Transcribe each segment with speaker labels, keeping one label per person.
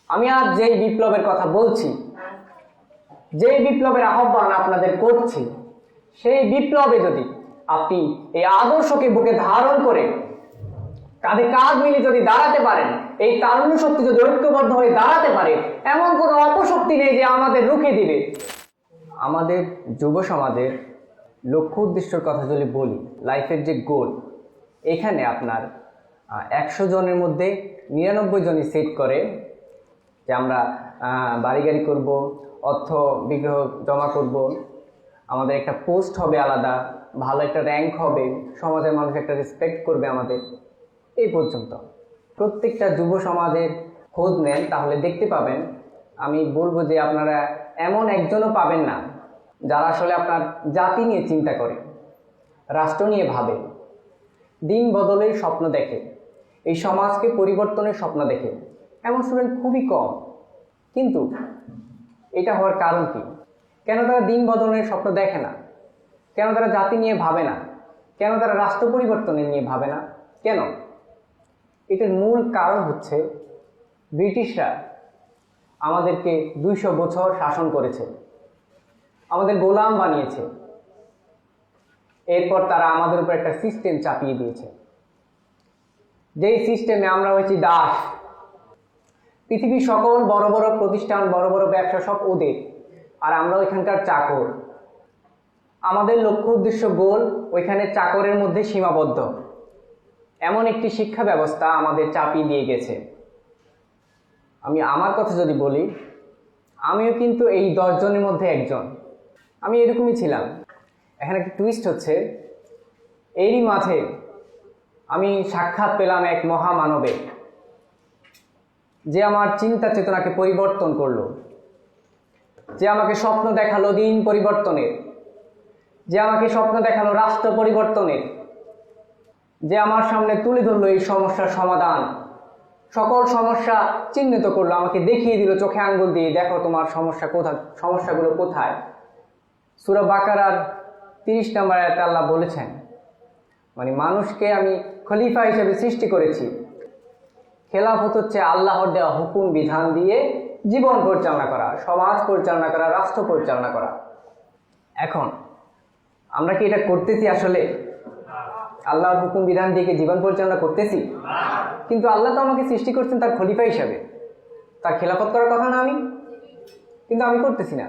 Speaker 1: আমি আজ যেই বিপ্লবের কথা বলছি, যেই বিপ্লবের আহ্বান আপনাদের করছি, সেই বিপ্লবে যদি আপনি এই আদর্শকে বুকে ধারণ করে কাঁধে কাঁধ মিলিয়ে যদি দাঁড়াতে পারেন, এই তারুণ্য শক্তি যদি ঐক্যবদ্ধ হয়ে দাঁড়াতে পারে, এমন কোনো অপশক্তি নেই যে আমাদের রুখে দিবে। আমাদের যুব সমাজের লক্ষ্য উদ্দেশ্যের কথা যদি বলি, লাইফের যে গোল, এখানে আপনার 100 জনের মধ্যে 99 জনই সেট করে যে আমরা বাড়ি গাড়ি করবো, অর্থ বিগ্রহ জমা করব, আমাদের একটা পোস্ট হবে আলাদা, ভালো একটা র্যাঙ্ক হবে, সমাজের মানুষ একটা রেসপেক্ট করবে আমাদের। এই পর্যন্ত প্রত্যেকটা যুব সমাজের খোঁজ নেন, তাহলে দেখতে পাবেন, আমি বলবো যে আপনারা এমন একজনও পাবেন না যারা আসলে আপনার জাতি নিয়ে চিন্তা করে, রাষ্ট্র নিয়ে ভাবে, দিন বদলের স্বপ্ন দেখে, এই সমাজকে পরিবর্তনের স্বপ্ন দেখে। এমন স্টুডেন্ট খুবই কম। কিন্তু এটা হওয়ার কারণ কি? কেন তারা দিন বদলের স্বপ্ন দেখে না? কেন তারা জাতি নিয়ে ভাবে না? কেন তারা রাষ্ট্র পরিবর্তনের নিয়ে ভাবে না? কেন? এটার মূল কারণ হচ্ছে ব্রিটিশরা আমাদেরকে 200 বছর শাসন করেছে, আমাদের গোলাম বানিয়েছে। এরপর তারা আমাদের উপর একটা সিস্টেম চাপিয়ে দিয়েছে, যেই সিস্টেমে আমরা হয়েছি দাস। পৃথিবীর সকল বড় বড় প্রতিষ্ঠান, বড় বড় ব্যবসা সব ওদের, আর আমরা ওইখানকার চাকর। আমাদের লক্ষ্য উদ্দেশ্য গোল ওইখানে চাকরের মধ্যে সীমাবদ্ধ। এমন একটি শিক্ষা ব্যবস্থা আমাদের চাপিয়ে দিয়ে গেছে। আমি আমার কথা যদি বলি, আমিও কিন্তু এই 10 জনের মধ্যে একজন। আমি এরকমই ছিলাম। এখানে একটা টুইস্ট হচ্ছে, এরই মাঝে আমি সাক্ষাৎ পেলাম এক মহামানবে, যে আমার চিন্তা চেতনাকে পরিবর্তন করলো, যে আমাকে স্বপ্ন দেখালো দিন পরিবর্তনের, যে আমাকে স্বপ্ন দেখালো রাষ্ট্র পরিবর্তনের, যে আমার সামনে তুলে ধরলো এই সমস্যার সমাধান, সকল সমস্যা চিহ্নিত করলো, আমাকে দেখিয়ে দিল চোখে আঙ্গুল দিয়ে, দেখো তোমার সমস্যাগুলো কোথায়। সূরা বাকারার 30 নম্বর আয়াতে আল্লাহ বলেছেন, মানে মানুষকে আমি খলিফা হিসেবে সৃষ্টি করেছি। খেলাফত হচ্ছে আল্লাহর দেওয়া হুকুম বিধান দিয়ে জীবন পরিচালনা করা, সমাজ পরিচালনা করা, রাষ্ট্র পরিচালনা করা। এখন আমরা কি এটা করতেছি? আসলে আল্লাহর হুকুম বিধান দিয়ে জীবন পরিচালনা করতেছি? কিন্তু আল্লাহ তো আমাকে সৃষ্টি করছেন তার খলিফা হিসাবে, তার খেলাফত করার কথা না আমি? কিন্তু আমি করতেছি না,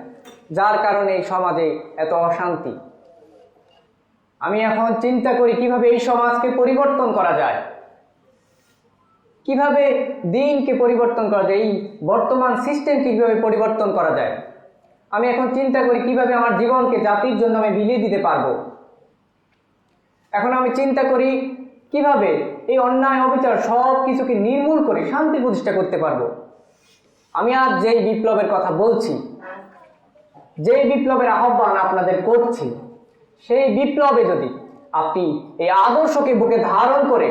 Speaker 1: যার কারণে এই সমাজে এত অশান্তি। আমি এখন চিন্তা করি কিভাবে এই সমাজকে পরিবর্তন করা যায়, কিভাবে দিনকে পরিবর্তন করা যায়, এই বর্তমান সিস্টেমকে কিভাবে পরিবর্তন করা যায়। আমি এখন চিন্তা করি কিভাবে আমার জীবনকে জাতির জন্য আমি বিলিয়ে দিতে পারবো। এখন আমি চিন্তা করি কিভাবে এই অন্যায় অবিচার সব কিছুকে নির্মূল করে শান্তি প্রতিষ্ঠা করতে পারবো। আমি আজ যেই বিপ্লবের কথা বলছি, যেই বিপ্লবের আহ্বান আপনাদের করছি, সেই বিপ্লবে যদি আপনি এই আদর্শকে বুকে ধারণ করে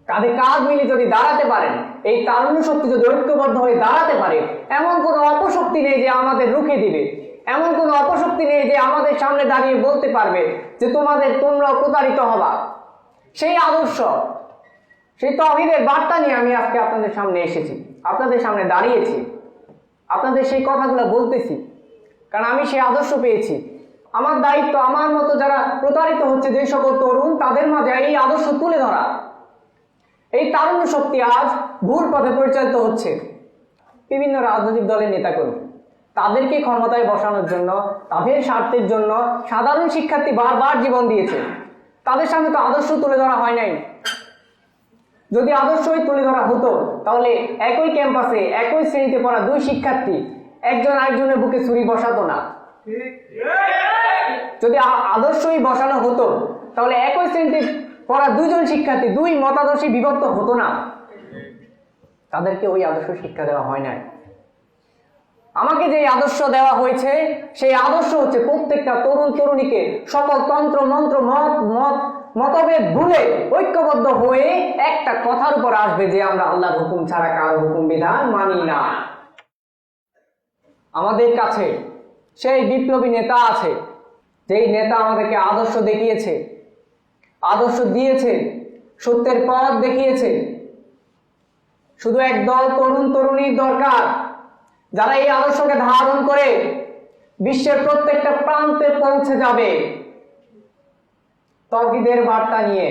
Speaker 1: কাঁধে কাঁধ মিলিয়ে যদি দাঁড়াতে পারেন, এই তারুণ্য শক্তি যদি ঐক্যবদ্ধ হয়ে দাঁড়াতে পারে, এমন কোনো অপশক্তি নেই যে আমাদের রুখে দিবে। এমন কোনো অপশক্তি নেই যে আমাদের সামনে দাঁড়িয়ে বলতে পারবে যে তোমরা প্রতারিত হবা। সেই আদর্শ, সেই তাওহীদের বার্তা নিয়ে আমি আজকে আপনাদের সামনে এসেছি, আপনাদের সামনে দাঁড়িয়েছি, আপনাদের সেই কথাগুলো বলতেছি, কারণ আমি সেই আদর্শ পেয়েছি। আমার দায়িত্ব আমার মতো যারা প্রতারিত হচ্ছে যে সকল তরুণ, তাদের মাঝে এই আদর্শ তুলে ধরা। এই তারুণ্য শক্তি আজ ভুল পথে পরিচালিত হচ্ছে। বিভিন্ন রাজনৈতিক দলের নেতাকর্মী তাদেরকে ক্ষমতায় বসানোর জন্য, তাদের স্বার্থের জন্য সাধারণ শিক্ষার্থী বারবার জীবন দিয়েছে। তাদের সামনে তো আদর্শ তুলে ধরা হয় নাই। যদি আদর্শই তুলে ধরা হতো, তাহলে একই ক্যাম্পাসে একই শ্রেণীতে পড়া 2 শিক্ষার্থী একজন আরেকজনের বুকে ছুরি বসাতো না। যদি আদর্শই বসানো হতো, তাহলে একই শ্রেণীতে পড়া 2 জন শিক্ষার্থী 2 মতাদর্শে বিভক্ত হতো না। তাদেরকে ওই আদর্শ শিক্ষা দেওয়া হয় নাই। আমাকে যে আদর্শ দেওয়া হয়েছে, সেই আদর্শ হচ্ছে প্রত্যেকটা তরুণ তরুণীকে সকল তন্ত্র মন্ত্র মতভেদ ভুলে ঐক্যবদ্ধ হয়ে একটা কথার উপর আসবে যে আমরা আল্লাহর হুকুম ছাড়া কারো হুকুম বিধান মানি না। আমাদের কাছে সেই বিপ্লবী নেতা আছে, যেই নেতা আমাদেরকে আদর্শ দেখিয়েছে, আদর্শ দিয়েছে, সত্যের পথ দেখিয়েছে। শুধু একদল তরুণ তরুণীর দরকার, যারা এই আদর্শকে ধারণ করে বিশ্বের প্রত্যেকটা প্রান্তে পৌঁছে যাবে তাওহীদের বার্তা নিয়ে,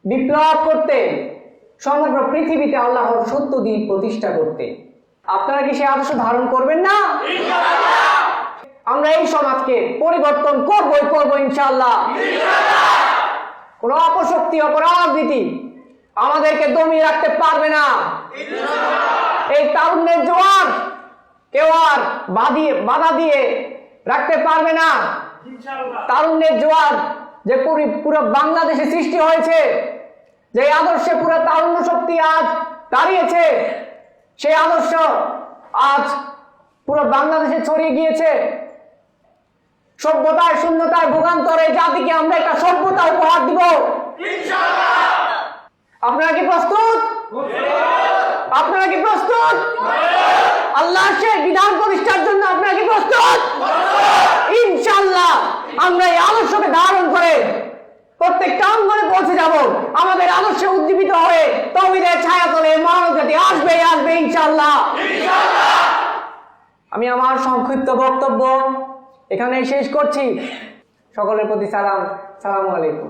Speaker 1: বিপ্লব করতে, সমগ্র পৃথিবীতে আল্লাহর সত্য দিন প্রতিষ্ঠা করতে। আপনারা কি সেই আদর্শ ধারণ করবেন না? আমরা এই সমাজকে পরিবর্তন করব ইনশাআল্লাহ। কোন অপশক্তি, অপরাজনীতি আমাদেরকে দমিয়ে রাখতে পারবে না। এই তারুণ্যের জোয়ার কেউ আর বাধা দিয়ে রাখতে পারবে না। তারুণ্যের জোয়ার যে পুরো বাংলাদেশে সৃষ্টি হয়েছে, যে আদর্শে পুরো তারুণ্য শক্তি আজ দাঁড়িয়েছে, সেই আদর্শ আজ পুরো বাংলাদেশে ছড়িয়ে গিয়েছে। সভ্যতায় শূন্যতায় ভোগান্তরে জাতিকে আমরা একটা সভ্যতা উপহার দিব। আপনারা কি প্রস্তুত? আপনারা কি প্রস্তুত? আল্লাহর সেই বিধান প্রতিষ্ঠার জন্য আপনারা কি প্রস্তুত? ইনশাআল্লাহ আমরা এই আদর্শকে ধারণ করে প্রত্যেকটা অঙ্গনে পৌঁছে যাব। আমাদের আদর্শে উজ্জীবিত হয়ে তাওহীদের ছায়াতলে মানব জাতি আসবে ইনশাআল্লাহ। আমি আমার সংক্ষিপ্ত বক্তব্য এখানে শেষ করছি। সকলের প্রতি সালাম। সালামু আলাইকুম।